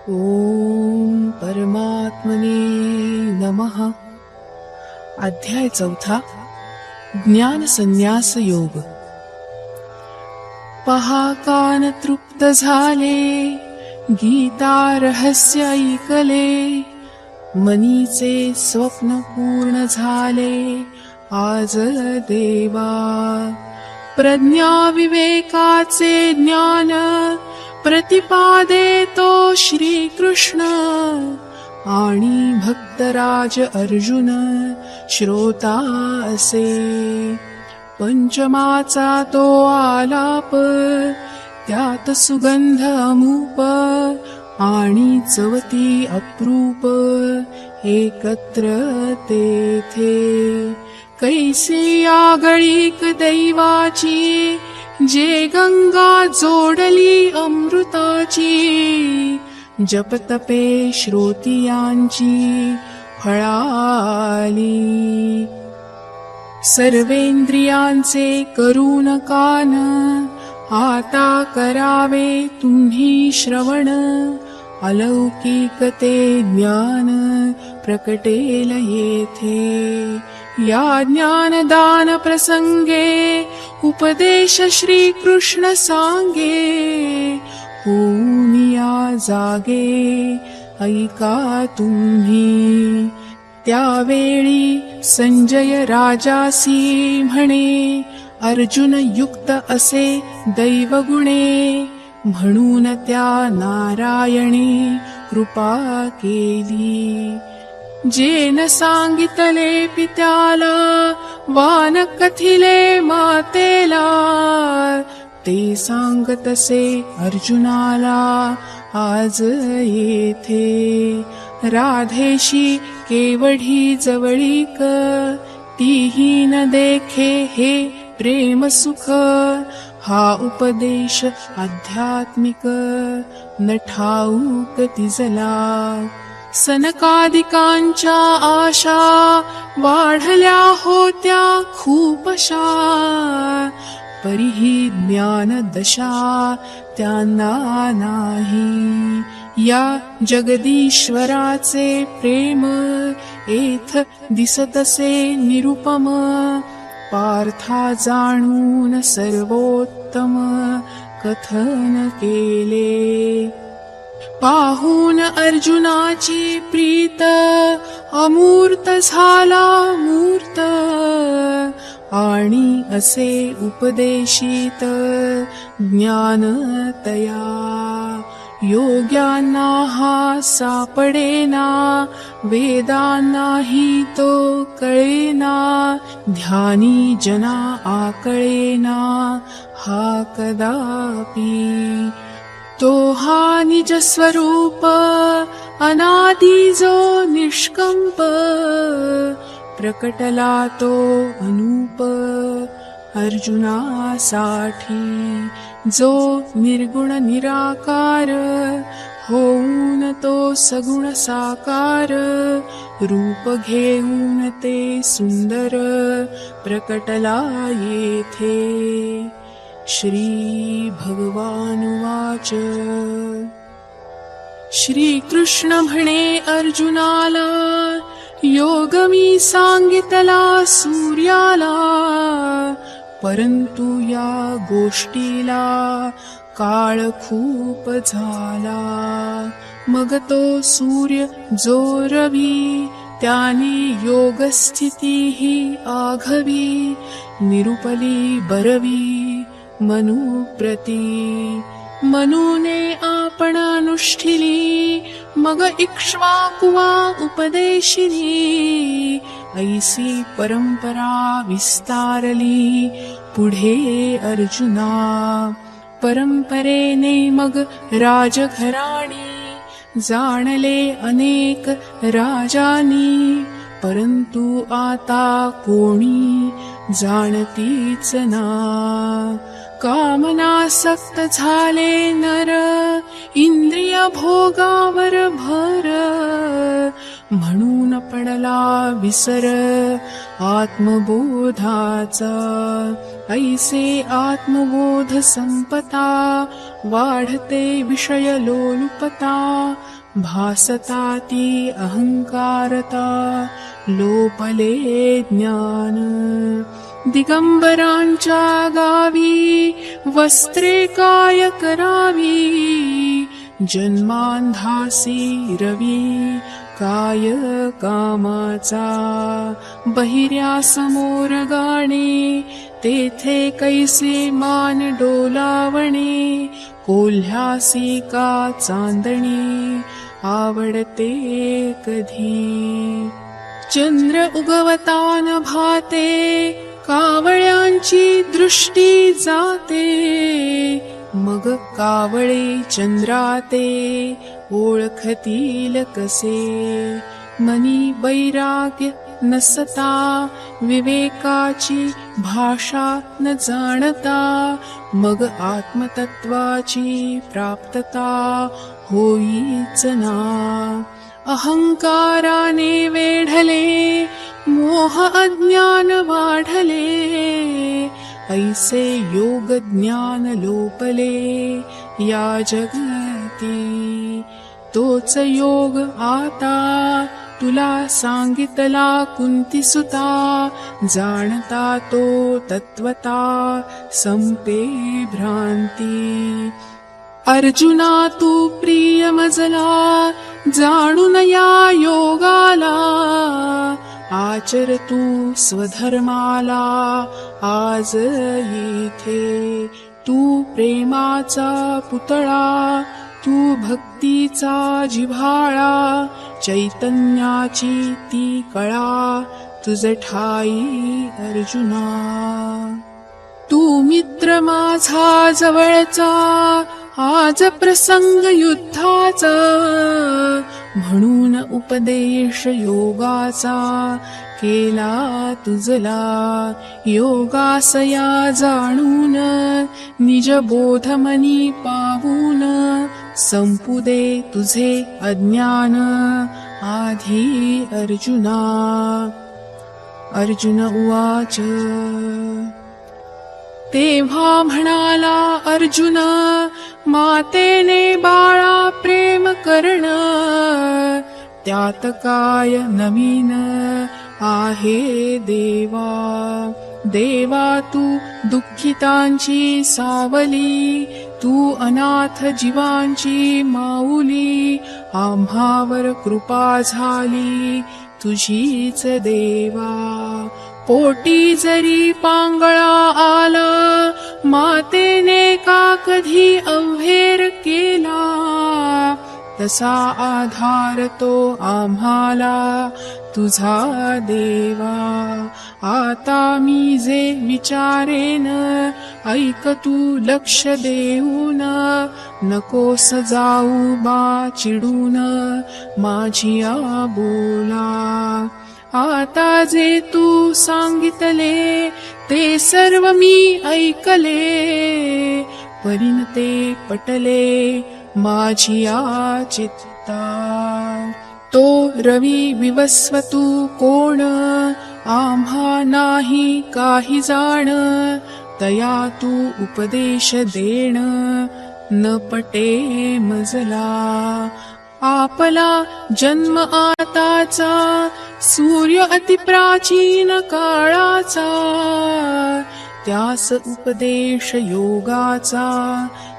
ओम परमात्मने नमः. अध्याय 4. ज्ञान संन्यास योग. पहा कान तृप्त झाले, गीता रहस्य ऐकले, मनीचे स्वप्न पूर्ण झाले आज देवा. प्रज्ञा विवेकाचे ज्ञान प्रतिपादे तो श्री कृष्ण, आणि भक्तराज अर्जुन श्रोता असे. पंचमाचा तो आलाप, त्यात सुगंध अमूप, आणि चवती अप्रूप एकत्र तेथे. कैसी आगळीक दैवाची, जे गंगा जोडली अमृताची. जपतपे श्रोतियांची फळाली. सर्वेंद्रियांचे करून कान, आता करावे तुम्ही श्रवण. अलौकिकते ज्ञान प्रकटेल येथे. या ज्ञानदान प्रसंगे उपदेश श्री कृष्ण सांगे. होऊन या जागे ऐका तुम्ही. त्यावेळी संजय राजासी म्हणे, अर्जुन युक्त असे दैवगुणे. म्हणून त्या नारायणी कृपा केली. जेन सांगितले पित्याला, वान कथिले मातेला. ते सांगतसे अर्जुनाला आज येथे. राधेशी केवढी जवळीक, तीही न देखे हे प्रेम सुख. हा उपदेश आध्यात्मिक न ठाऊक तिजला. सनकादिकांच्या आशा वाढल्या होत्या खूपशा. परिही ज्ञान दशा त्यांना नाही. या जगदीश्वराचे प्रेम एथ दिसतसे निरुपम. पार्था जाणून सर्वोत्तम कथन केले. पाहून अर्जुनाची प्रीत, अमूर्त झाला मूर्त. आणि असे उपदेशित ज्ञान तया. योग्यांना हा सापडेना, वेदांनाही तो कळेना. ध्यानी जना आकळेना हा कदापि. तो हा निज स्वरूप अनादि जो निष्कंप. प्रकटला तो अनूप अर्जुनासाठी. जो निर्गुण निराकार, होऊन तो सगुण साकार. रूप घेऊन ते सुंदर प्रकटला येथे. श्री भगवानुवाच. श्री कृष्ण म्हणे अर्जुनाला, योग मी सांगितला सूर्याला. परंतु या गोष्टीला काळ खूप झाला. मग तो सूर्य जो रवी, त्याने योगस्थितीही आघवी. निरुपली बरवी मनुप्रती. मनुने आपण अनुष्ठिली, मग इक्ष्वाकुवा उपदेशिली. ऐसी परंपरा विस्तारली पुढे अर्जुना. परंपरेने मग राजघराणी, जाणले अनेक राजानी. परंतु आता कोणी जाणतीच ना. कामनासक्त झाले नर, इंद्रिय भोगावर भर. म्हणून पडला विसर आत्मबोधाचा. ऐसे आत्मबोध संपता वाढते विषय लोलुपता भासता ती अहंकारता लोपले ज्ञान दिगंबरांच्या गावी वस्त्रे काय करावी जन्मांधासी रवी काय कामाचा बहिऱ्या समोर गाणे तेथे कैसे मान डोलावणे कोल्ह्यासी का चांदणे आवडते कधी चंद्र उगवतान भाते कावळ्यांची दृष्टी जाते मग कावळे चंद्राते ओळखतील कसे मनी वैराग्य नसता विवेकाची भाषा न जाणता मग आत्मतत्वाची प्राप्तता होईच ना अहंकाराने वेढले मोह अज्ञान वाढले ऐसे योग ज्ञान लोपले या जगती तोच योग आता तुला सांगितला कुंती सुता जाणता तो तत्वता संपे भ्रांती अर्जुना तू प्रिय मजला जाणून या योगाला आचर तू स्वधर्माला आज येथे तू प्रेमाचा पुतळा तू भक्तीचा जिव्हाळा चैतन्याची ती कळा तुझ ठाई अर्जुना तू मित्र माझा जवळचा आज प्रसंग युद्धाचा म्हणून उपदेश योगाचा केला तुझला योगासया जाणून निज बोध मनी पावून संपू दे तुझे अज्ञान आधी अर्जुना अर्जुन उवाच तेव्हा म्हणाला अर्जुन मातेने बाळा प्रेम करण त्यात काय नवीन आहे देवा देवा तू दुःखितांची सावली तू अनाथ जीवांची माऊली आम्हावर कृपा झाली तुझीच देवा पोटी जरी पांगळा आला मातेने का कधी अव्हेर केला तसा आधार तो आम्हाला तुझा देवा आता मी जे विचारेन ऐक तू लक्ष देऊन नकोस जाऊ बा चिडून माझी बोला आता जे तू सांगितले ते सर्व मी ऐकले परीन ते पटले माझी चित्ता तो रवी विवस्वतू कोण आम्हा नाही काही जाण तया तू उपदेश देण न पटे मजला आपला जन्म आताचा सूर्य अति प्राचीन काळाचा त्यास उपदेश योगाचा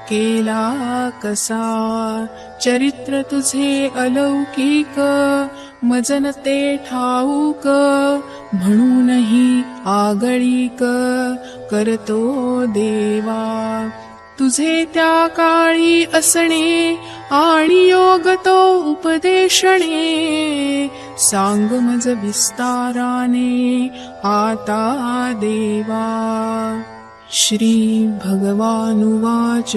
केला कसा चरित्र तुझे अलौकिक मजन ते ठाऊक म्हणूनही आगळीक करतो देवा तुझे त्या काळी असणे आणि योग तो उपदेशणे सांग मज विस्ताराने आता देवा श्री भगवानुवाच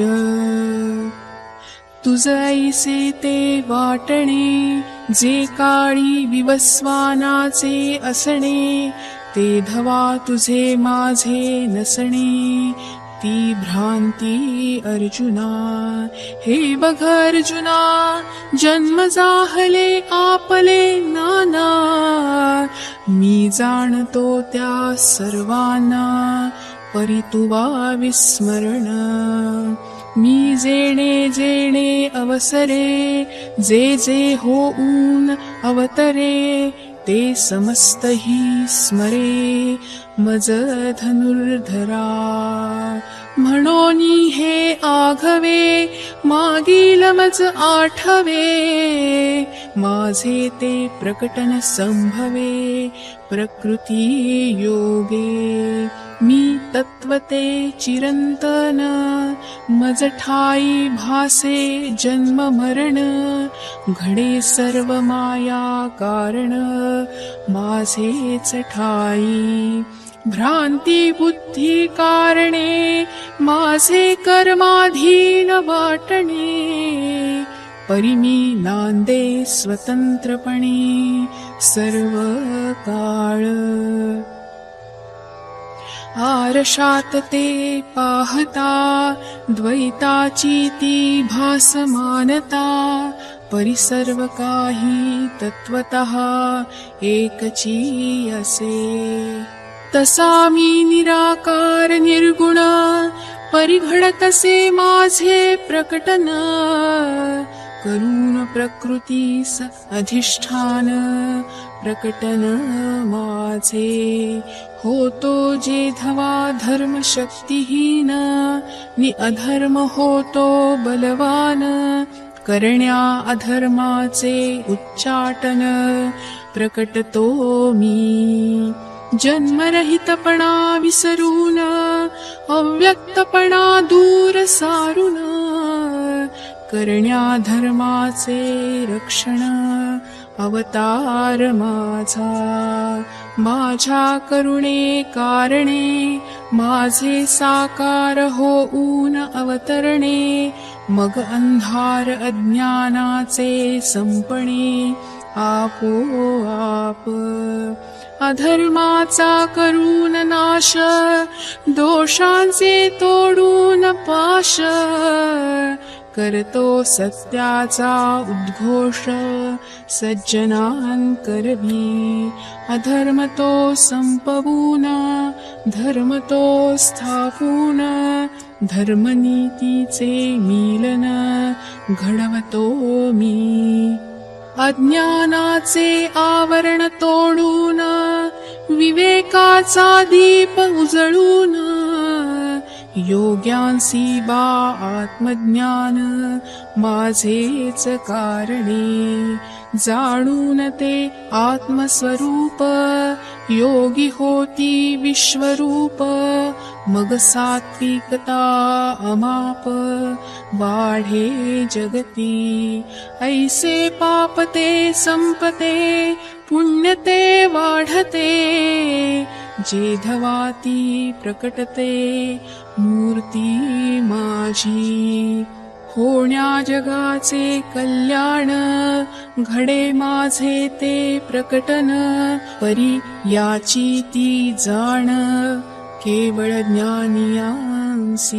तुझ ऐसे ते वाटणे जे काळी विवस्वानाचे असणे ते धवा तुझे माझे नसणे ती भ्रांती अर्जुना हे बघ अर्जुना जन्म जाहले आपले नाना मी जाणतो त्या सर्वांना परी तुवा विस्मरण मी जेणे जेणे अवसरे जे जे होऊन अवतरे ते समस्तही स्मरे मज धनुर्धरा म्हणोनी हे आघवे मागील मज आठवे माझे ते प्रकटन संभवे प्रकृती योगे मी तत्वते चिरंतन मज ठाई भासे जन्म मरण घडे सर्व माया कारण माझेच ठाई भ्रांती बुद्धी कारणे माझे कर्माधीन वाटणे परिमी नांदे स्वतंत्रपणे सर्व काळ आरशात ते पाहता द्वैताची ती भासमानता परिसर्व काही तत्वतः एकची असे तसा मी निराकार निर्गुण परिघडतसे माझे प्रकटन करून प्रकृतीस अधिष्ठान प्रकटन माझे होतो जे धवा धर्म शक्तिहीन नि अधर्म होतो बलवान करण्या अधर्माचे उच्चाटन प्रकटतो मी जन्मरहितपणा विसरून अव्यक्तपणा दूर सारून करण्या धर्माचे रक्षण अवतार माझ्या करुणे कारणे माझे साकार होऊन अवतरणे मग अंधार अज्ञानाचे संपणे आपोआप अधर्माचा करून नाश दोषांचे तोडून पाश करतो सत्याचा उद्घोष सज्जनां करवी अधर्म तो संपवून धर्म तो स्थापून धर्मनीतीचे मीलन घडवतो मी अज्ञानाचे आवरण तोडून विवेकाचा दीप उजळून योग्यांसी बा आत्मज्ञान माझेच कारणे जाणून ते आत्मस्वरूप योगी होती विश्वरूप मग सात्विकता अमाप वाढे जगती ऐसे पापते संपते पुण्यते वाढते जे धवाती प्रकटते मूर्ती माझी होण्या जगाचे कल्याण घडे माझे ते प्रकटन परी याची ती जाण केवळ ज्ञानियांसी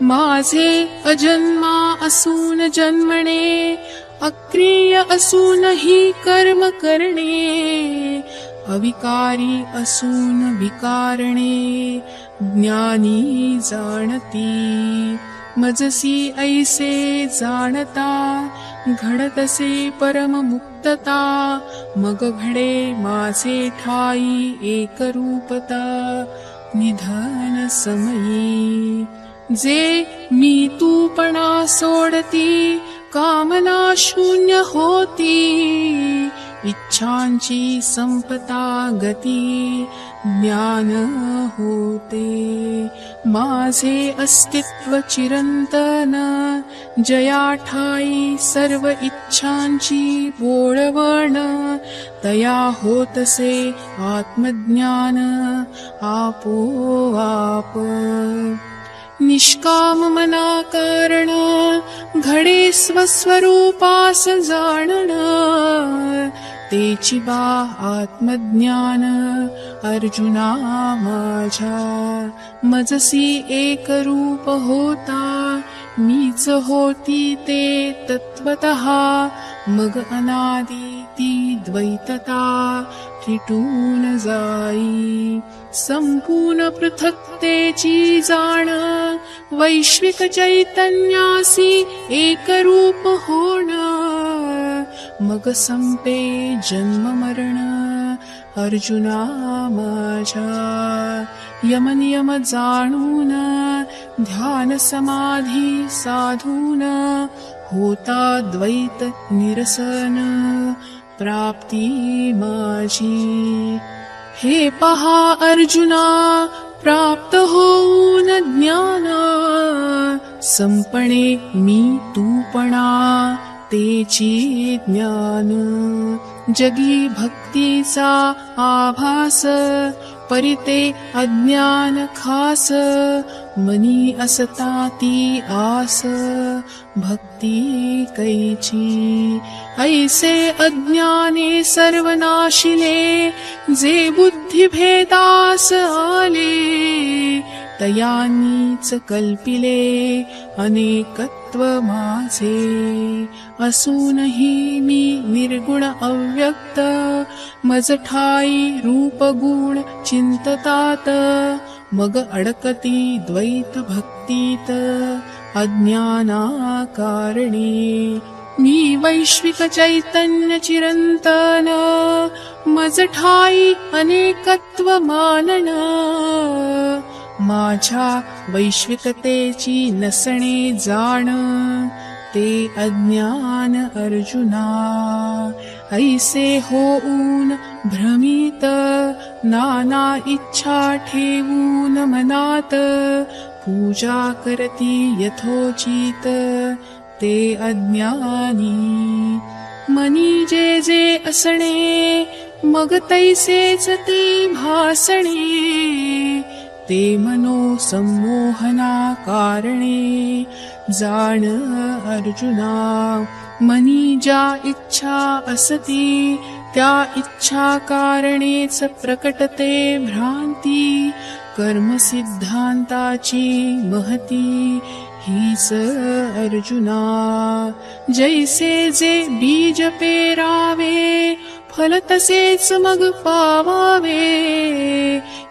माझे अजन्मा असून जन्मणे अक्रिय असूनही कर्म करणे अविकारी असून विकारणे ज्ञानी जाणती मजसी ऐसे जाणता घडतसे परम मुक्तता मग घडे माझे ठाई एकरूपता निधन समयी जे मी तूपणा सोडती कामना शून्य होती इच्छांची संपता गती ज्ञान होते माझे अस्तित्व चिरंतन जया ठाई सर्व इच्छांची बोळवण तया होतसे आत्मज्ञान आपोआप निष्काम मना कारण घडे स्वस्वरूपास जाणण तेची बा आत्मज्ञान अर्जुना माझ्या मजसी एक रूप होता मीच होती ते तत्वतः मग अनादि ती द्वैतता फिटून जाई संपूर्ण पृथक्तेची जाण, वैश्विक चैतन्यासी एकरूप होण, मग संपे जन्म मरण. अर्जुना माझ्या यमनियम जाणून, ध्यान समाधी साधून, होता द्वैत निरसन, प्राप्ती माझी. हे पहा अर्जुना, प्राप्त होऊन ज्ञान, संपणे मी तूपणा, तेची ज्ञान. जगी भक्तीचा आभास, परिते अज्ञान खास, मनी असता ती आस, भक्ती कैची. ऐसे अज्ञाने सर्वनाशिले, जे बुद्धिभेदास आले, तयानीच कल्पिले अनेकत्व माझे. असूनही मी निर्गुण अव्यक्त, मज ठाई रूप गुण चिंततात, मग अडकती द्वैत भक्तीत अज्ञाना कारणे. मी वैश्विक चैतन्य चिरंतन, मज ठाई अनेकत्व मानन, माझ्या वैश्विकतेची नसणे जाण, ते अज्ञान अर्जुना. ऐसे होऊन भ्रमित, नाना इच्छा ठेवून मनात, पूजा करती यथोचित, ते अज्ञानी. मनी जे जे असणे, मग तैसेच ते भासणे, ते मनो संमोहना कारणे. जाण अर्जुना, मनी ज्या इच्छा असती, त्या इच्छा कारणेच प्रकटते भ्रांती. कर्म सिद्धांताची महती, हीच अर्जुना. जैसे जे बीज पेरावे, फल तसेच मग पावावे,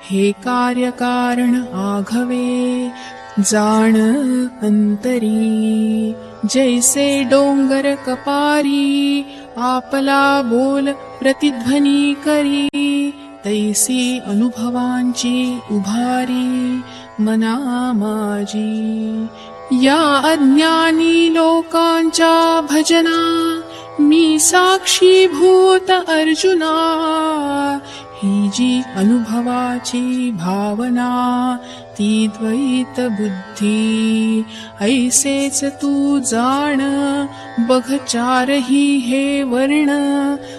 हे कार्य कारण आघवे, जाण अंतरी. जैसे डोंगर कपारी, आपला बोल प्रतिध्वनी करी, तैसी अनुभवांची उभारी मना माझी. या अज्ञानी लोकांच्या भजना, मी साक्षीभूत अर्जुना. ही जी अनुभवाची भावना, ती द्वैत बुद्धी. ऐसेच तू जाण, बघ चारही हे वर्ण,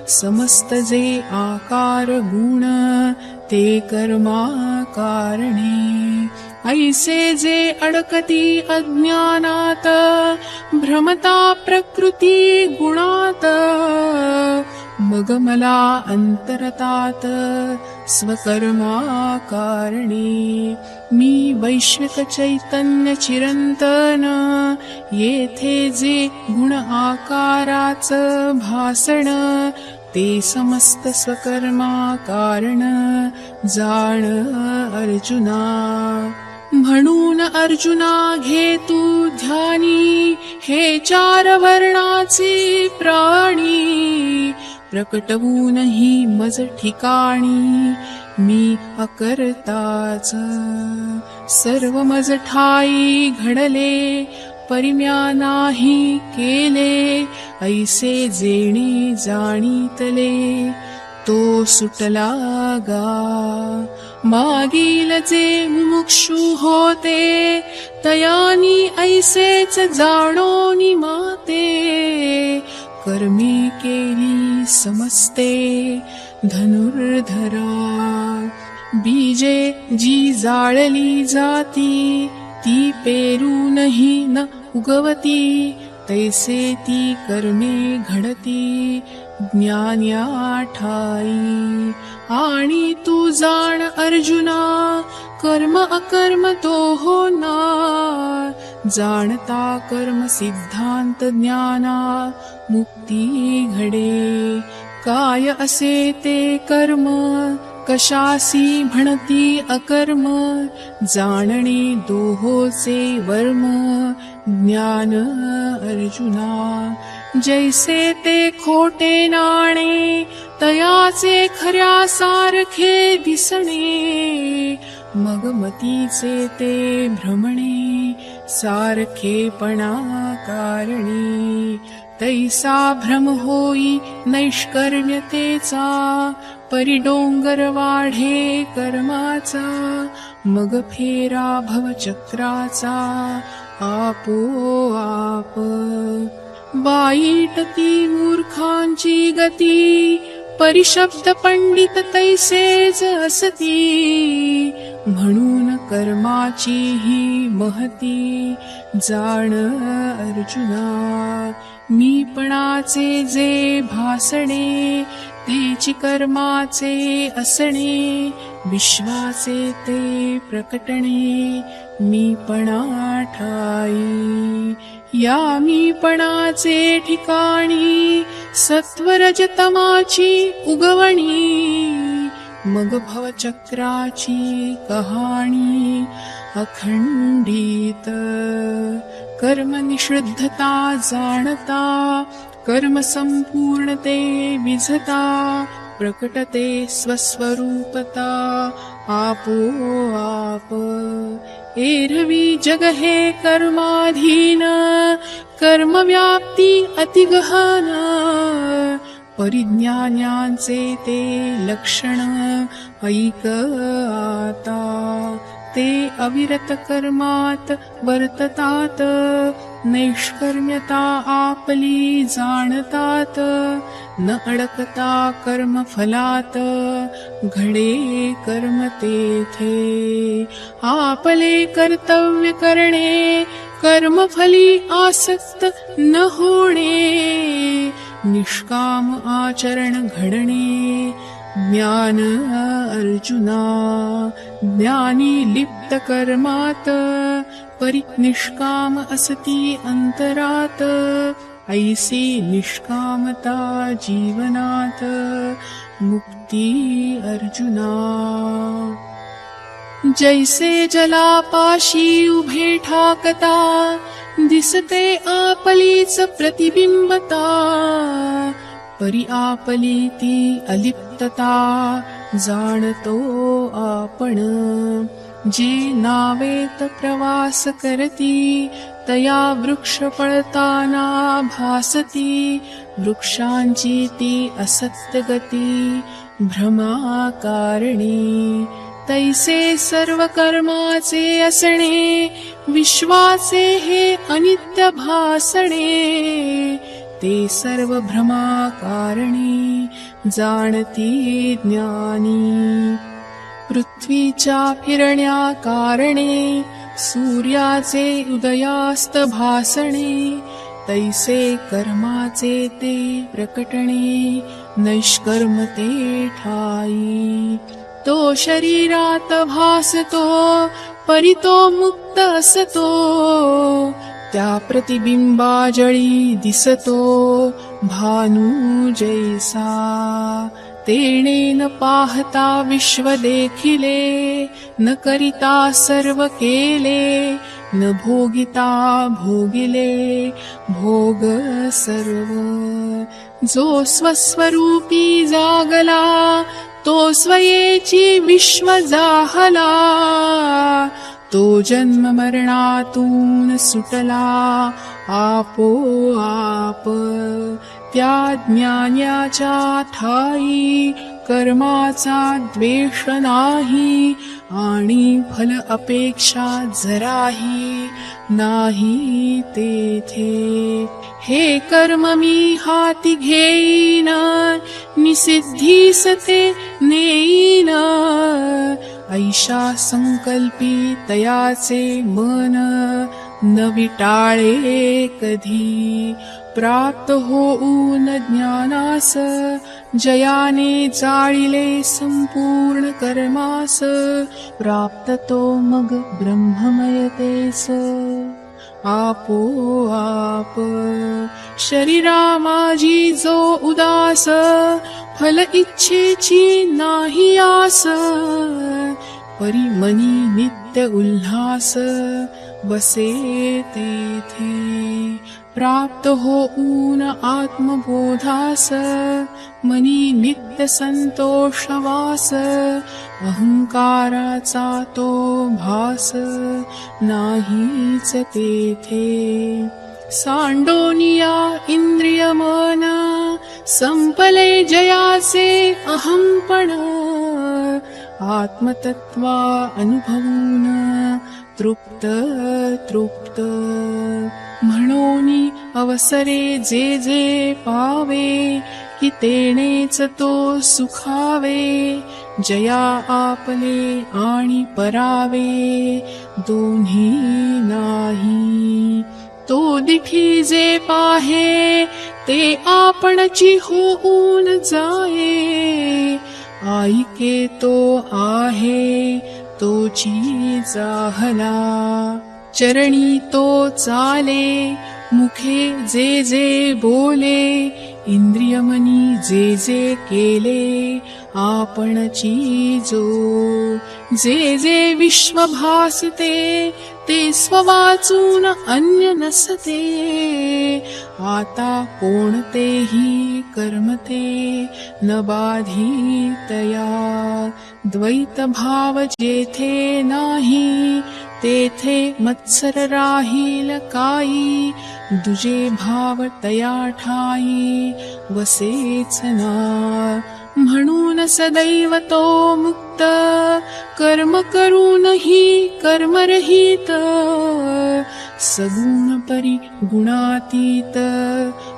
समस्त जे आकार गुण, ते कर्मा कारणे. ऐसे जे अडकती अज्ञानात, भ्रमता प्रकृती गुणात, मग मला अंतरतात स्वकर्मा कारणे. मी वैश्विक चैतन्य चिरंतन, येथे जे गुण आकाराच भासण, ते समस्त स्वकर्मा कारण. जाण अर्जुना. म्हणून अर्जुना घे तू ध्यानी, हे चार वर्णाचे प्राणी, प्रकटवूनही मज ठिकाणी, मी अकर्ताच. सर्व मज ठाई घडले, परिम्या नाही केले, ऐसे जेणे जाणीतले, तो सुटला गा. मागील जे मुमुक्षु होते, तयानी ऐसेच जाणोनी माते, कर्मे केली समस्ते धनुर्धरा. बीजे जी जाळली जाती, ती पेरूनही न उगवती, तैसे ती कर्मे घडती ज्ञान्या ठाई. आणि तू जाण अर्जुना, कर्म अकर्म तो होणार, जाणता कर्म सिद्धांत ज्ञाना, मुक्ती घडे. काय असे ते कर्म, कशासी म्हणती अकर्म, जाणणे दोहोचे वर्म. ज्ञान अर्जुना, जैसे ते खोटे नाणे, तयाचे खऱ्या सारखे दिसणे. मग मतीचे ते भ्रमणे, सारखेपणा कारणे. तैसा भ्रम होई नैष्कर्म्यतेचा, परी डोंगर वाढे कर्माचा. मग फेरा भवचक्राचा आपोआप. वाईट ती मूर्खांची गती, परिशब्द पंडित तैसेच असती. म्हणून कर्माची ही महती, जाण अर्जुना. मीपणाचे जे भासणे, तेची कर्माचे असणे. विश्वाचे ते प्रकटणे, मीपणा ठाई. या मीपणाचे ठिकाणी, सत्वरजतमाची उगवणी. मग भवचक्राची कहाणी अखंडित. कर्म निषिद्धता जाणता, कर्म संपूर्णते विझता. प्रकटते स्वस्वरूपता आपोआप. एरवी जग हे कर्माधीन, कर्मव्याप्ती अतिगहन. परिज्ञान्यांचे ते लक्षण ऐक आता. ते अविरत कर्मात वर्ततात, नैष्कर्म्यता आपली जाणतात. न अडकता कर्मफलात, घडे कर्म तेथे. आपले कर्तव्य करणे, कर्मफली आसक्त न होणे. निष्काम आचरण घडणे, ज्ञान अर्जुना. ज्ञानी लिप्त कर्मात, परी निष्काम असती अंतरात. ऐसी निष्कामता जीवनात, मुक्ती अर्जुना. जैसे जलापाशी उभे ठाकता, दिसते आपलीच प्रतिबिंबता. परी आपली ती अलिप्तता, जाणतो आपण. जे नावेत प्रवास करती, तया वृक्ष पळताना भासती. वृक्षांची ती असत्य गती, भ्रमा कारणी. तैसे सर्व कर्माचे असणे, विश्वाचे हे अनित्य भासणे. ते सर्व भ्रमा कारणी, जाणती ज्ञानी. पृथ्वीच्या फिरण्या कारणे, सूर्याचे उदयास्त भासणे. तैसे कर्माचे ते प्रकटणे, नैष्कर्म ते ठाई. तो शरीरात भासतो, परी तो मुक्त असतो. त्या प्रतिबिंबाजळी दिसतो, भानू जैसा. तेणे न पाहता विश्व देखिले, न करिता सर्व केले. न भोगिता भोगिले, भोग सर्व. जो स्वस्वरूपी जागला, तो स्वयेची विश्व जाहला. तो जन्म मरणातून सुटला आपोआप. त्या ज्ञान्याच्या ठाई, कर्माचा द्वेष नाही. आणि फल अपेक्षा जराही नाही तेथे. हे कर्म मी हाती घेईन, निसिद्धीस ते नेईन. ऐशा संकल्पी तयाचे मन, न विटाळे कधी. प्राप्त होऊन ज्ञानास, जयाने जाळिले संपूर्ण कर्मास. प्राप्त तो मग ब्रह्ममयतेस आपोआप. शरीरा माझी जो उदास, फल इच्छेची नाही आस, परी मनी नित्य उल्हास, बसे तेथे प्राप्त होऊन आत्मबोधास, मनी नित्य संतोष वास, अहंकाराचा तो भास नाहीच तेथे. सांडोनिया इंद्रिय मन, संपले जयाचे अहंपण, आत्मतत्वा अनुभवून तृप्त तृप्त. म्हणोनी अवसरे जे जे पावे, की तेनेच तो सुखावे, जया आपले आणि परावे दोन्ही नाही. तो दिठी जे पाहे ते आपणची होऊन जाये, ऐके तो आहे तोची जाहला. चरणी तो चाले, मुखे जे जे बोले, इंद्रियमनी जे जे केले, आपणची जो. जे जे विश्व भासते ते स्ववाचून अन्य नसते, आता कोणतेही कर्मते न बाधितया. द्वैत भाव जेथे नाही, तेथे मत्सर राहील काई, दुजे भाव तया ठाई वसेच ना. म्हणून सदैव तो मुक्त, कर्म करूनही कर्मरहित, सगुण परी गुणातीत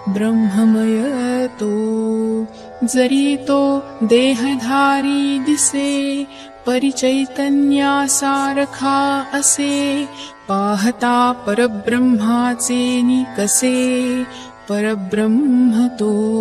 ब्रह्ममय तो. जरी तो देहधारी दिसे, परिचैतन्यासारखा असे, पाहता परब्रह्माचे निकसे, परब्रह्म तो.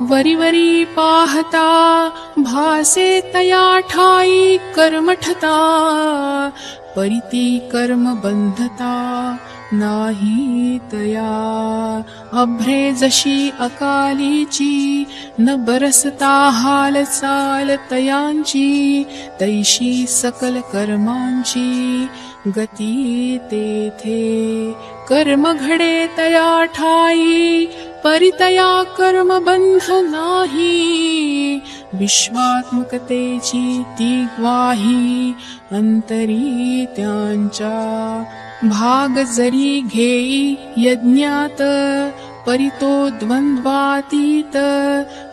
वरी पाहता भासे तया ठाई कर्मठता, परिती कर्म बंधता नाही तया. अभ्रे जशी अकालीची, न बरसता हालचाल तयांची, तैशी सकल कर्मांची गती तेथे. कर्म घडे तया ठाई, परितया कर्म बंध नाही, विश्वात्मकतेची ती ग्वाही अंतरी त्यांच्या. भाग जरी घेई यज्ञात, परितो द्वंद्वातीत,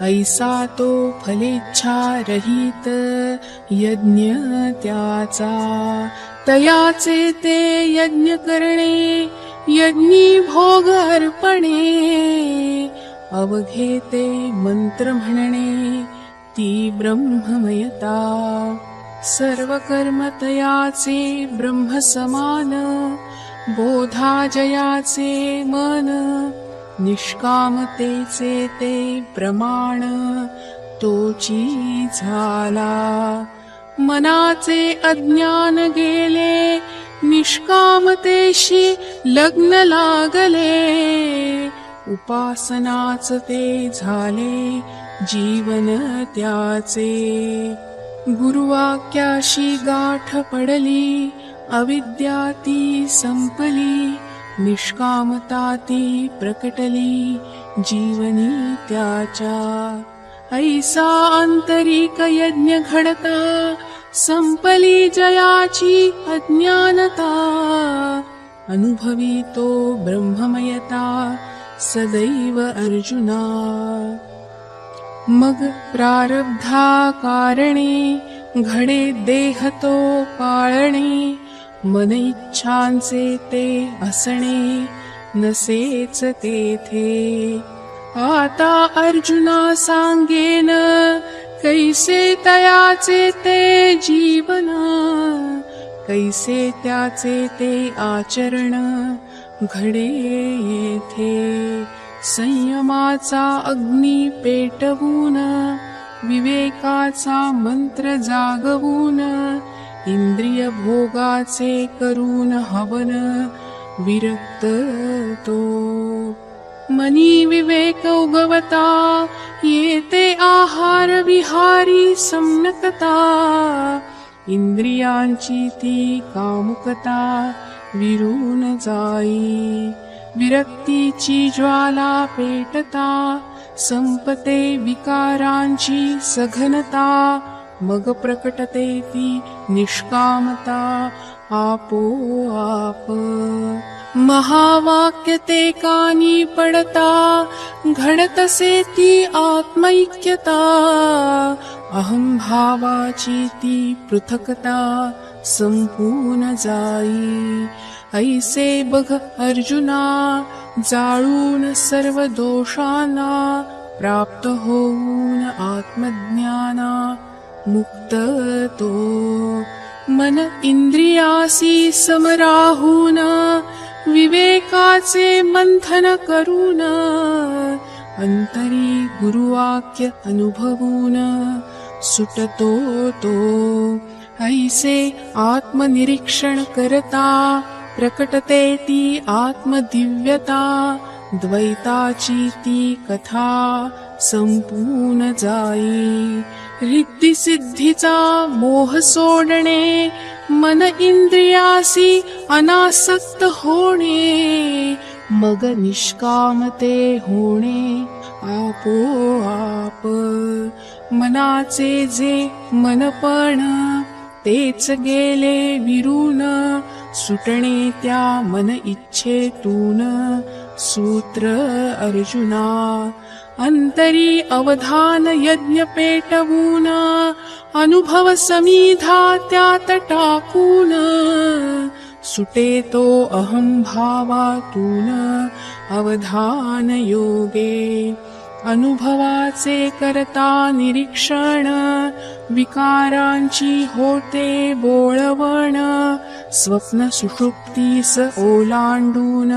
ऐसा तो फलेच्छा रहित यज्ञ त्याचा. तयाचे ते यज्ञ करणे, यज्ञी भोग अर्पणे, अवघे ते मंत्र म्हणणे, ती ब्रह्ममयता. सर्व कर्म तयाचे ब्रह्म समान, बोधा जयाचे मन, निष्कामतेचे ते प्रमाण तोची झाला. मनाचे अज्ञान गेले, निष्कामतेशी लग्न लागले, उपासनाच ते झाले जीवन त्याचे. गुरुवाक्याशी गाठ पडली, अविद्या ती संपली, निष्कामता ती प्रकटली जीवनी त्याच्या. ऐसा आंतरिक यज्ञ घडता, संपली जयाची अज्ञानता, अनुभवी तो ब्रह्ममयता सदैव अर्जुना. मग प्रारब्धा कारणे, घडे देह तो पाळणे, मन इच्छांचे ते असणे, नसेच तेथे. आता अर्जुना सांगेन, कैसे तयाचे ते जीवन, कैसे त्याचे ते आचरण घडे येथे. संयमाचा अग्नी पेटवून, विवेकाचा मंत्र जागवून, इंद्रिय भोगाचे करून हवन विरक्त तो. मनी विवेक उगवता, येते आहार विहारी सम्यकता, इंद्रियांची ती कामुकता विरून जाई. विरक्तीची ज्वाला पेटता, संपते विकारांची सघनता, मग प्रकटते ती निष्कामता आपोआप. महावाक्य ते कानी पडता, घडतसे ती आत्मैक्यता, अहंभावाची ती पृथकता संपून जाई. ऐसे बघ अर्जुना, जाळून सर्व दोषांना, प्राप्त होऊन आत्मज्ञाना मुक्त तो. मन इंद्रियासी समराहून, विवेकाचे मंथन करून, अंतरी गुरुवाक्य अनुभवून सुटतो तो. ऐसे आत्मनिरीक्षण करता, प्रकटते ती आत्मदिव्यता, द्वैताची ती कथा संपून जाई. रिद्धी सिद्धीचा मोह सोडणे, मन इंद्रियासी अनासक्त होणे, मग निष्कामते होणे आपोआप. मनाचे जे मनपण, तेच गेले विरून, सुटणे त्या मन इच्छेतून सूत्र अर्जुना. अंतरी अवधान यज्ञ पेटवून, अनुभव समीधा त्यात टाकून, सुटे तो अहंभावातून अवधान योगे. अनुभवाचे करता निरीक्षण, विकारांची होते बोळवण, स्वप्न सुषुप्तीस ओलांडून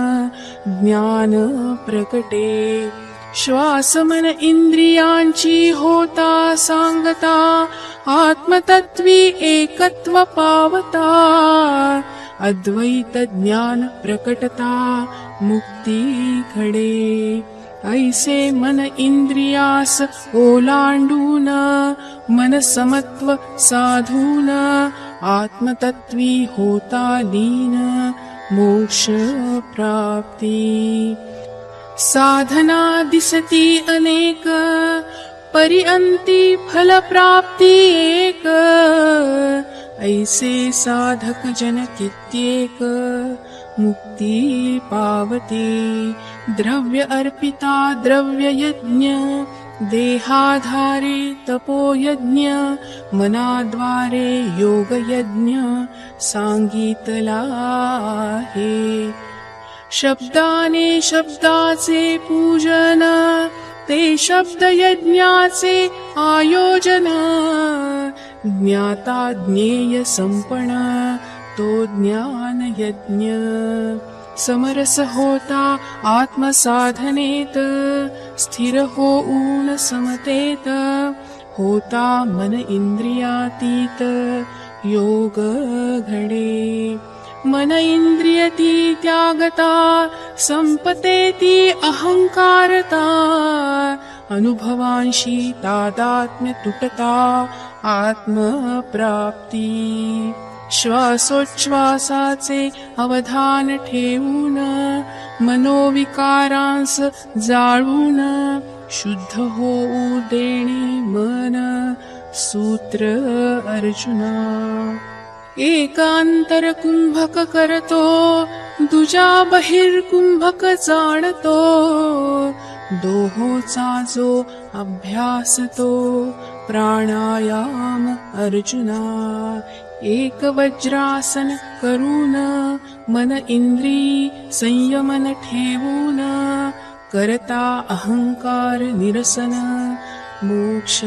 ज्ञान प्रकटे. श्वास मन इंद्रियांची होता सांगता, आत्मतत्वी एकत्व पावता, अद्वैत ज्ञान प्रकटता मुक्ती घडे. ऐसे मन इंद्रियास ओलांडून, मन समत्व साधून, आत्मतत्वी होता लीन मोक्ष प्राप्ती. साधना दिसती अनेक, परिअंती फल प्राप्ती एक. ऐसे साधक जन कित्येक, मुक्ती पावते. द्रव्य अर्पिता द्रव्य यज्ञ, देहाधारे तपोयज्ञ, मनाद्वारे योग यज्ञ सांगितला आहे. शब्दाने शब्दाचे पूजन, ते शब्द यज्ञाचे आयोजन. ज्ञाता ज्ञेय संपण, तो ज्ञान यज्ञ. समरस होता आत्मसाधनेत, स्थिर होऊन समतेत, होता मन इंद्रियातीत योग घडे. मन इंद्रियती त्यागता, संपते ती अहंकारता, अनुभवांशी तादात्म्य तुटता आत्मप्राप्ती. श्वासोच्छ्वासाचे अवधान ठेवून, मनोविकारांस जाळून, शुद्ध होऊ देणे मन सूत्र अर्जुना. एकांतर कुंभक करतो, दुजा बहिर्कुंभक जाणतो, दोहोचा जो अभ्यास तो प्राणायाम अर्जुना. एक वज्रासन करून, मन इंद्री संयमन ठेवून, करता अहंकार निरसन मोक्ष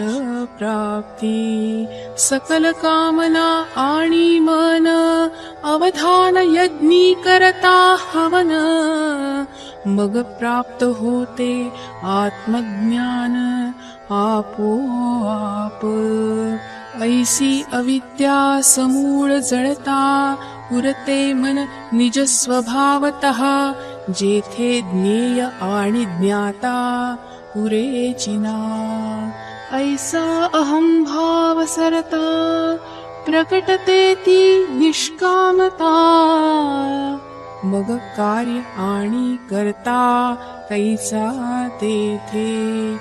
प्राप्ती. सकल कामना आणि मन, अवधान यज्ञी करता हवन, मग प्राप्त होते आत्मज्ञान आपोआप. ऐसी अविद्या समूळ जळता, उरते मन निज स्वभावतः, जेथे ज्ञेय आणि ज्ञाता पुरेचिना. ऐसा अहम भाव सरता प्रकटते ती निष्कामता. मग कार्य आणि करता कैसा तेथे.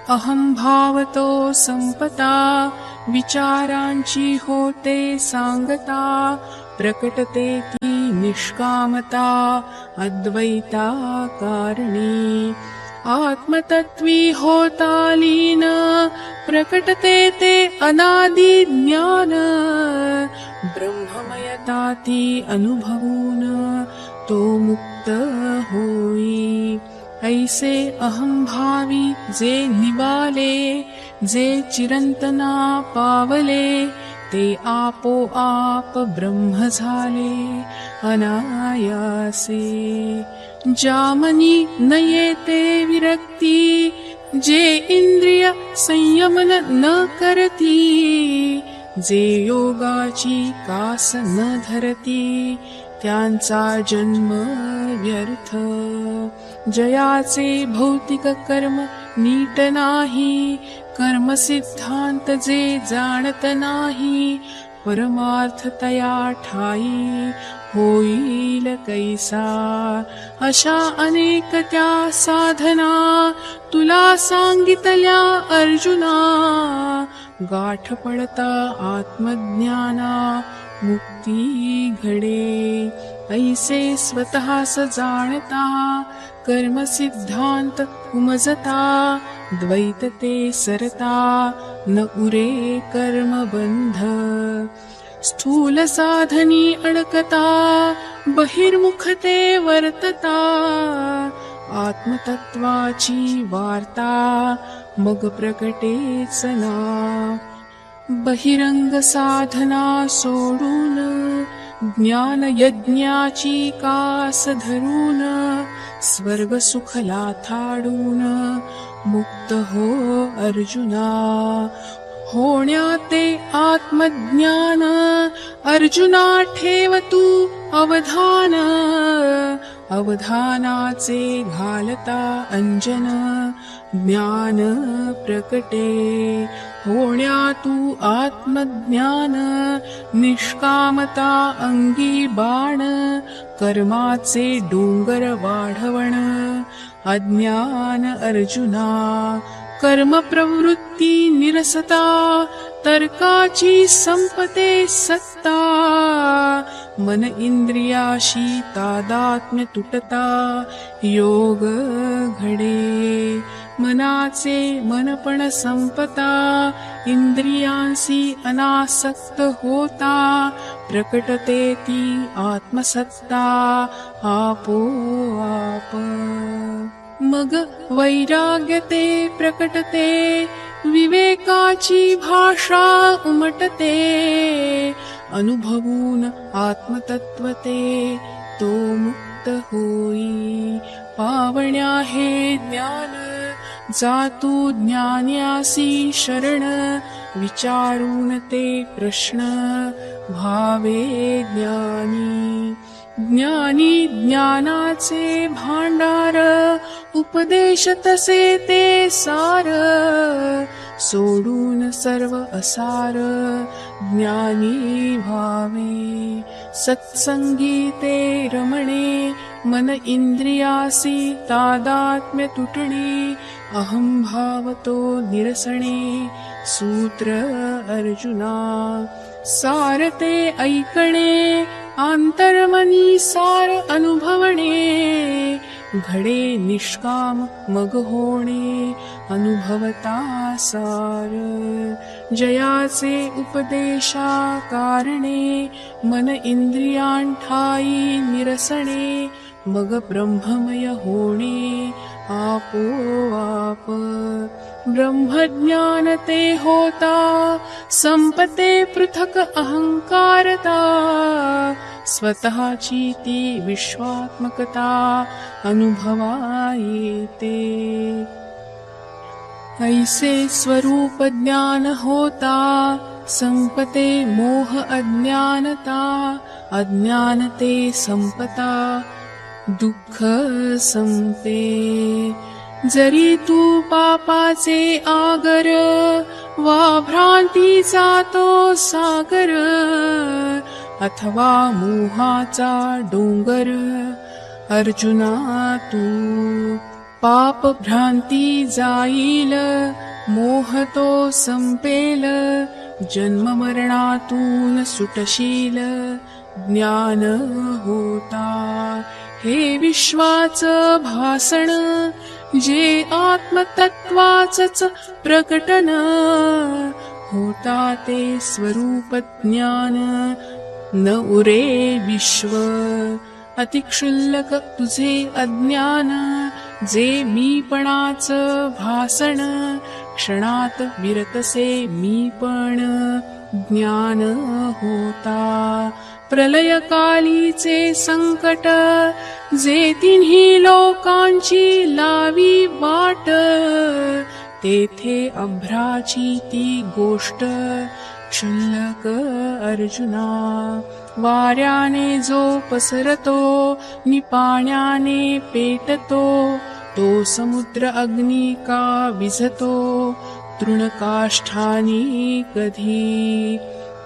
अहम भाव तो संपता विचारांची होते सांगता. प्रकटते ती निष्कामता अद्वैता कारणी. आत्मतत्वी होता लीन प्रकटते ते अनादि ज्ञान. ब्रह्ममयता ती अनुभवून तो मुक्त होई. ऐसे अहंभावी जे निवाले जे चिरंतना पावले ते आपोआप ब्रह्म झाले अनायासे. जामनी न येते विरक्ती जे इंद्रिय संयमन न करती. जे योगाची कास न धरती त्यांचा जन्म व्यर्थ. जयाचे भौतिक कर्म नीट नाही. कर्म सिद्धांत जे जाणत नाही. परमार्थ तया ठाई होईल कैसा. अशा अनेक त्या साधना तुला सांगितल्या अर्जुना. गाठ पडता आत्मज्ञाना मुक्ती घडे. ऐसे स्वतःस जाणता कर्म सिद्धांत उमजता. द्वैत ते सरता न उरे कर्मबंध. स्थूल साधनी अडकता बहिर्मुखते वर्तता. आत्मतत्वाची वार्ता मग प्रकटेच ना. बहिरंग साधना सोडून ज्ञान यज्ञाची कास धरून. स्वर्ग सुखला थाडून मुक्त हो अर्जुना. होण्या ते आत्मज्ञान अर्जुना ठेव तू अवधान. अवधानाचे घालता अंजन ज्ञान प्रकटे. होण्या तू आत्मज्ञान निष्कामता अंगी बाण. कर्माचे डोंगर वाढवण अज्ञान अर्जुना. कर्म प्रवृत्ती निरसता तर्काची संपते सत्ता. मन इंद्रियाशी तादात्म्य तुटता योग घडे. मनाचे मनपण संपता इंद्रियांसी अनासक्त होता. प्रकटते ती आत्मसत्ता आपोआप. मग वैराग्य ते प्रकटते विवेकाची भाषा उमटते. अनुभवून आत्मतत्वते तो मुक्त होई. पावण्या हे ज्ञान जातू ज्ञान्यासी शरण. विचारून ते प्रश्न भावे ज्ञानी. ज्ञानी ज्ञानाचे भांडार उपदेश तसे ते सार. सोडून सर्व असार ज्ञानी व्हावे. सत्संगी ते रमणे मन इंद्रियासी तादात्म्य तुटणे. अहंभाव तो निरसणे सूत्र अर्जुना. सार ते ऐकणे आंतरमनी सार अनुभवणे. घडे निष्काम मग होणे अनुभवता सार. जयाचे उपदेशा कारणे मन इंद्रियांठाई निरसणे. मग ब्रह्ममय होणे आपोआप. ब्रह्मज्ञान ते होता संपते पृथक अहंकारता. स्वतःची ती विश्वात्मकता अनुभवा येते. ऐसे स्वरूप ज्ञान होता संपते मोह अज्ञानता. अज्ञानते संपता दुःख संपे. जरी तू पापाचे आगर वा भ्रांतीचा तो सागर अथवा मोहाचा डोंगर, अर्जुना तू पाप भ्रांती जाईल, मोह तो संपेल, जन्म मरणातून सुटशील, ज्ञान होता. हे विश्वाचं भासण, जे आत्मतत्वाचंच प्रकटन, होता ते स्वरूप ज्ञान. न उरे विश्व अतिक्षुल्लक तुझे अज्ञान, जे मीपणाचं भासण, क्षणात विरतसे मीपण, ज्ञान होता. प्रलयकालीचे संकट, जे तिन्ही लोकांची लावी वाट, तेथे अभ्राची ती गोष्ट, क्षुल्लक अर्जुना. वाऱ्याने जो पसरतो, नि पाण्याने पेटतो, तो समुद्र अग्नी का विझतो, तृणकाष्ठानी कधी.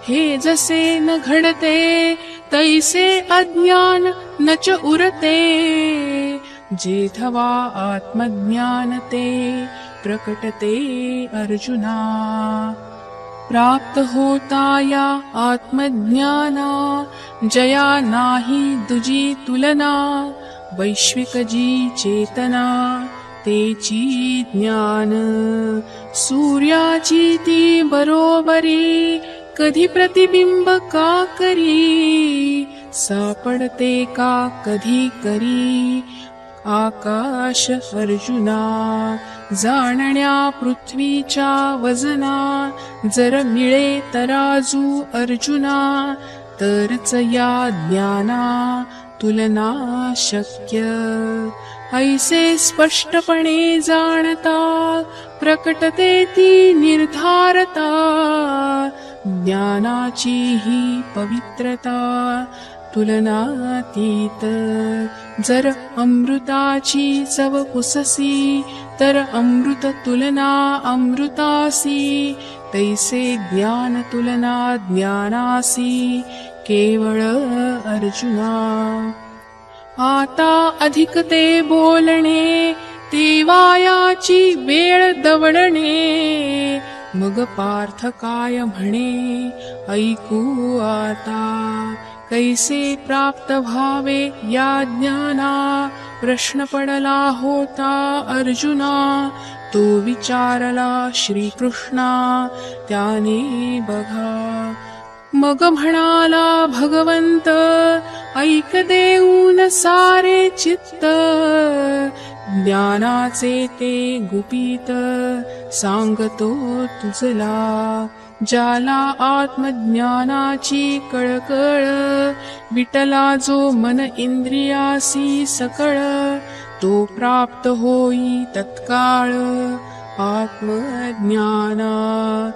हे जसे न घडते तैसे अज्ञान न च उरते, जेथवा आत्मज्ञान ते प्रकटते अर्जुना. प्राप्त होता या आत्मज्ञाना, जया नाही दुजी तुलना. वैश्विक जी चेतना तेची ज्ञान, सूर्याची ती बरोबरी, कधी प्रतिबिंब का करी, सापडते का कधी करी. आकाश अर्जुना, जाणण्या पृथ्वीच्या वजना, जर मिळे तराजू अर्जुना, तरच या ज्ञाना तुलना शक्य. ऐसे स्पष्टपणे जाणता, प्रकटते ती निर्धारता, ज्ञानाची ही पवित्रता, तुलनातीत. जर अमृताची चव पुससी, तर अमृत तुलना अमृतासी, तैसे ज्ञान तुलना ज्ञानासी, केवळ अर्जुना. आता अधिक ते बोलणे, ते वायाची वेळ दवडणे, मग पार्थ काय म्हणे, ऐकू आता. कैसे प्राप्त व्हावे या ज्ञाना, प्रश्न पडला होता अर्जुना. तो विचारला श्रीकृष्णा, त्याने बघा. मग म्हणाला भगवंत, ऐक देऊन सारे चित्त, ज्ञानाचे ते गुपित, सांगतो तुझला. ज्याला आत्मज्ञानाची कळकळ, विटला जो मन इंद्रियासी सकळ, तो प्राप्त होई तत्काळ आत्मज्ञाना.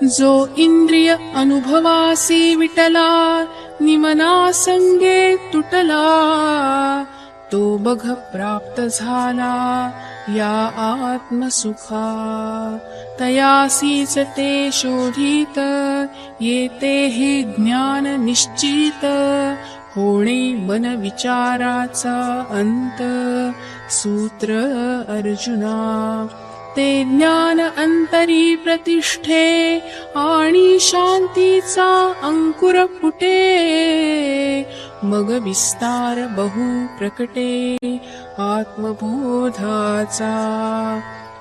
जो इंद्रिय अनुभवासी विटला, निमना संगे तुटला, तो बघ प्राप्त झाला या आत्मसुखा. तयासीच ते शोधित, येते हे ज्ञान निश्चित, होणे मन विचाराचा अंत. सूत्र अर्जुना, ते ज्ञान अंतरी प्रतिष्ठे, आणि शांतीचा अंकुर फुटे, मग विस्तार बहु प्रकटे आत्मबोधाचा.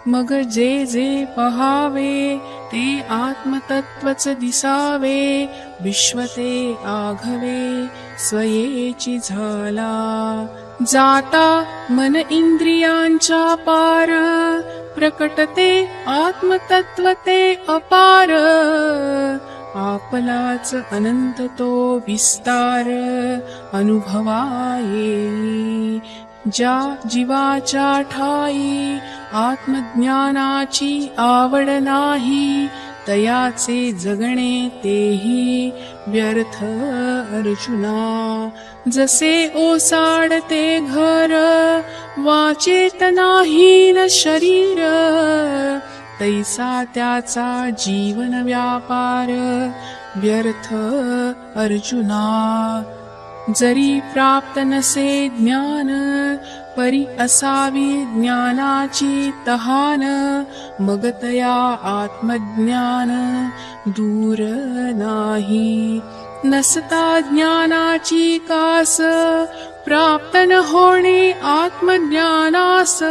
मग जे जे पहावे, ते आत्मतत्वच दिसावे, विश्वते आघवे स्वयेची झाला. जाता मन इंद्रियांच्या पार, प्रकटते आत्मतत्वते अपार. आपलाच अनंत तो विस्तार अनुभवाये. ज्या जीवाच्या ठाई आत्मज्ञानाची आवड नाही, तयाचे जगणे तेही व्यर्थ अर्जुना. जसे ओसाडते घर वाचेतनाहीन शरीर, तैसा त्याचा जीवन व्यापार व्यर्थ अर्जुना. जरी प्राप्त नसे ज्ञान परी असावी ज्ञानाची तहान, मग तया आत्मज्ञान दूर नाही. नसता ज्ञानाची कास प्राप्त न होणे आत्मज्ञानास,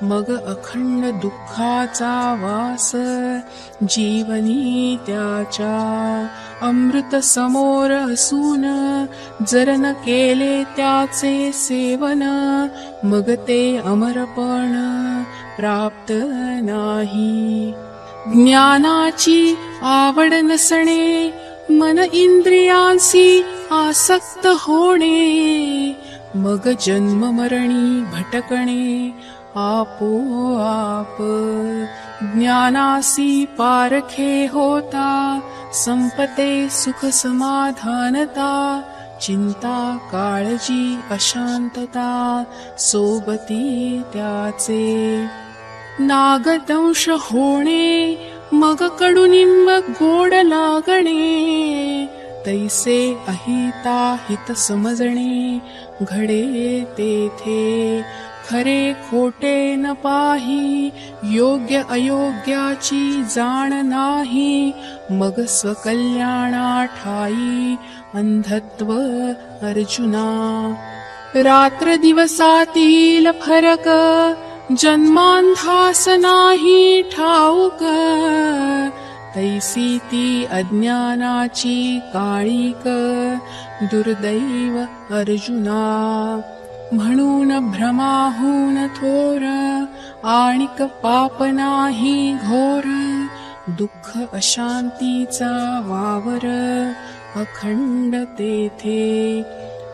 मग अखंड दुःखाचा वास जीवनी त्याच्या. अमृत समोर असून जर न केले त्याचे सेवन, मग ते अमरपण प्राप्त नाही. ज्ञानाची आवड नसणे, मन इंद्रियांसी आसक्त होणे, मग जन्म मरणी भटकणे आपोआप. ज्ञानासी पारखे होता संपते सुख समाधानता, चिंता काळजी अशांतता सोबती त्याचे. नागदंश होणे मग कडुनिंब गोड लागणे, तैसे अहिता हित समजणे घडे तेथे. खरे खोटे न पाही योग्य अयोग्याची जाण नाही, मग स्वकल्याणा ठाई अंधत्व अर्जुना. रात्र दिवसातील फरक जन्मांधास नाही ठाऊक, तैसी ती अज्ञानाची काळीक दुर्दैव अर्जुना. म्हणून भ्रमाहून थोर आणिक पाप नाही घोर, दुःख अशांतीचा वावर अखंड तेथे.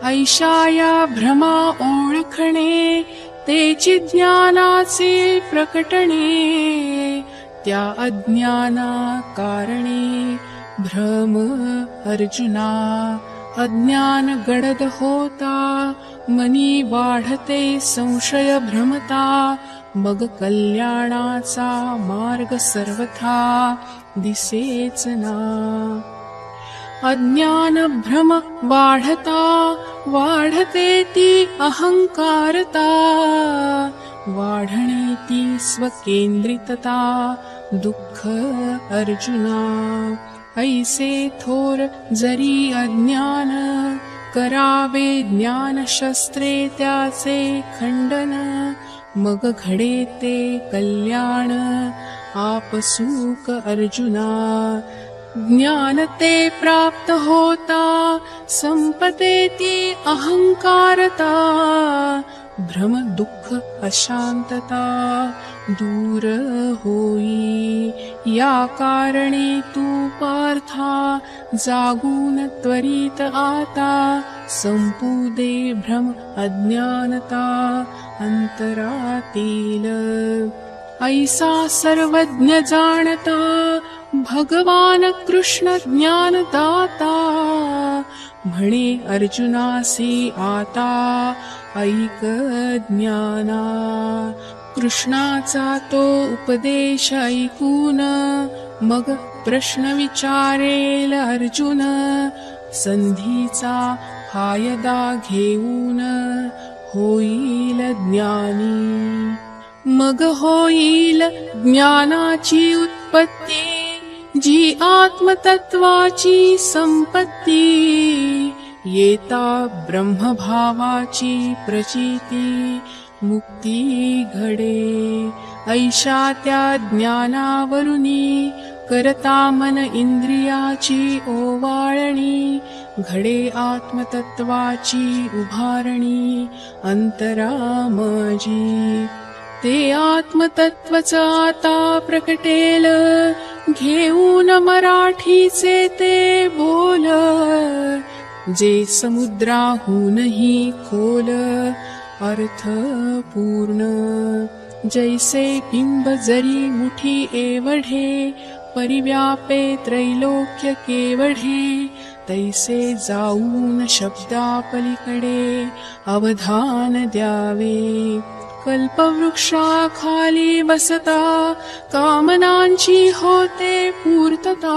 ऐशाया भ्रमा ओळखणे तेची ज्ञानाचे प्रकटणे, त्या अज्ञाना कारणे भ्रम अर्जुना. अज्ञान गडद होता मनी वाढते संशय भ्रमता, मग कल्याणाचा मार्ग सर्वथा दिसेच ना. अज्ञान भ्रम वाढता वाढते ती अहंकारता, वाढणे ती स्वकेंद्रितता दुःख अर्जुना. ऐसे थोर जरी अज्ञान करावे ज्ञान शस्त्रे त्याचे खंडन, मग घडे ते कल्याण आपसूक अर्जुना. ज्ञान ते प्राप्त होता संपते ती अहंकारता, भ्रम दुःख अशांतता दूर होई. या कारणे तू पार्था जागून त्वरित आता, संपू दे भ्रम अज्ञानता अंतरातील. ऐसा सर्वज्ञ जाणता भगवान कृष्ण ज्ञानदाता, म्हणे अर्जुनासी आता ऐक ज्ञाना. कृष्णाचा तो उपदेश ऐकून मग प्रश्न विचारेल अर्जुन, संधीचा फायदा घेऊन होईल ज्ञानी. मग होईल ज्ञानाची उत्पत्ती जी आत्मतत्वाची संपत्ती, येता ब्रह्मभावाची प्रचिती मुक्ती घडे. ऐशा त्या ज्ञानावरुनी करता मन इंद्रियाची ओवाळणी, घडे आत्मतत्वाची उभारणी अंतरा माझी. ते आत्मतत्वच आता प्रकटेल घेऊन मराठीचे ते बोल, जे समुद्राहूनही खोल अर्थपूर्ण. जैसे बिंब जरी मुठी एवढे परिव्यापे त्रैलोक्य केवढे तैसे जाऊन शब्दापलीकडे अवधान द्यावे कल्पवृक्षाखाली बसता कामनांची होते पूर्तता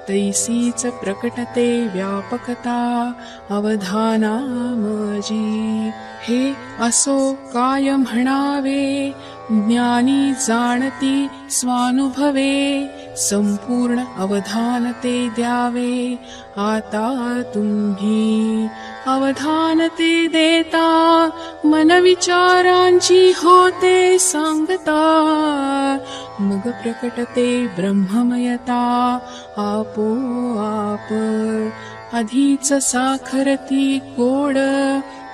तैसीच प्रकटते व्यापकता अवधाना माझी हे असो काय म्हणावे ज्ञानी जाणती स्वानुभवे संपूर्ण अवधान ते द्यावे आता तुम्ही अवधान ते देता मन विचारांची होते सांगता मग प्रकटते ब्रह्ममयता आपोआप आधीच साखरती गोड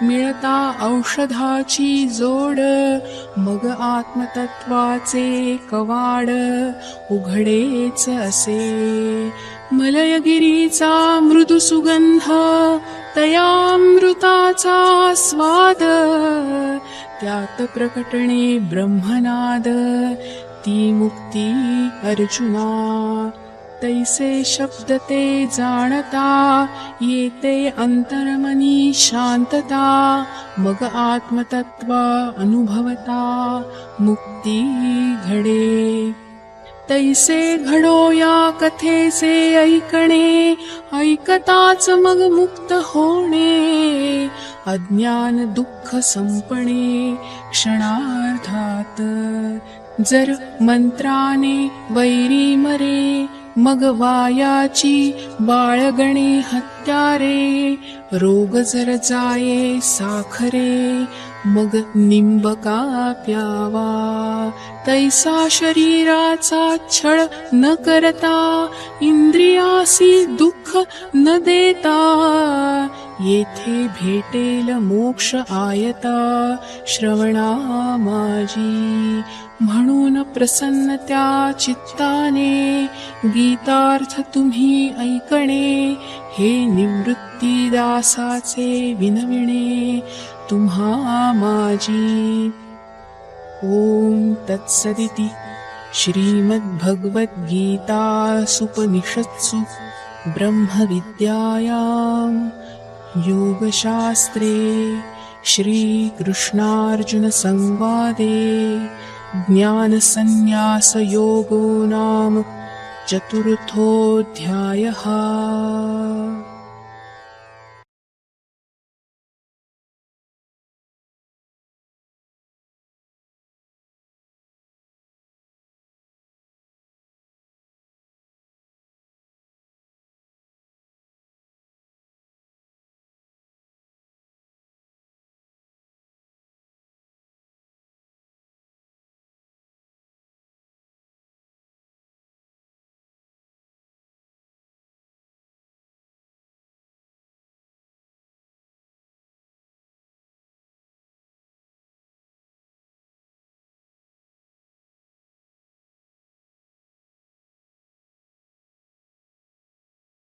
मिळता औषधाची जोड मग आत्मतत्वाचे कवाड उघडेच असे मलयगिरीचा मृदू सुगंध तयामृताचा स्वाद त्यात प्रकटणे ब्रह्मनाद ती मुक्ती अर्जुना तैसे शब्द ते जाणता येते अंतरमनी शांतता मग आत्मतत्व अनुभवता मुक्ती घडे तैसे घडो या कथेचे ऐकणे ऐकताच मग मुक्त होणे अज्ञान दुःख संपणे क्षणार्धात जर मंत्राने वैरी मरे मग वायाची बाळगणे हत्यारे रोग जर जाये साखरे मग निंबका प्यावा तैसा शरीराचा छळ न करता इंद्रियासी दुःख न देता येथे भेटेल मोक्ष आयता श्रवणा माझी म्हणून प्रसन्न त्या चित्ताने गीतार्थ तुम्ही ऐकणे हे निवृत्ती दासाचे विनविणे तुम्हा माझी ओम तत्सदिति श्रीमद्भगवद्गीतासूपनिषत्सु ब्रह्मविद्यायां योगशास्त्रे श्रीकृष्णार्जुनसंवादे ज्ञानसंन्यासयोगो नाम चतुर्थोऽध्यायः।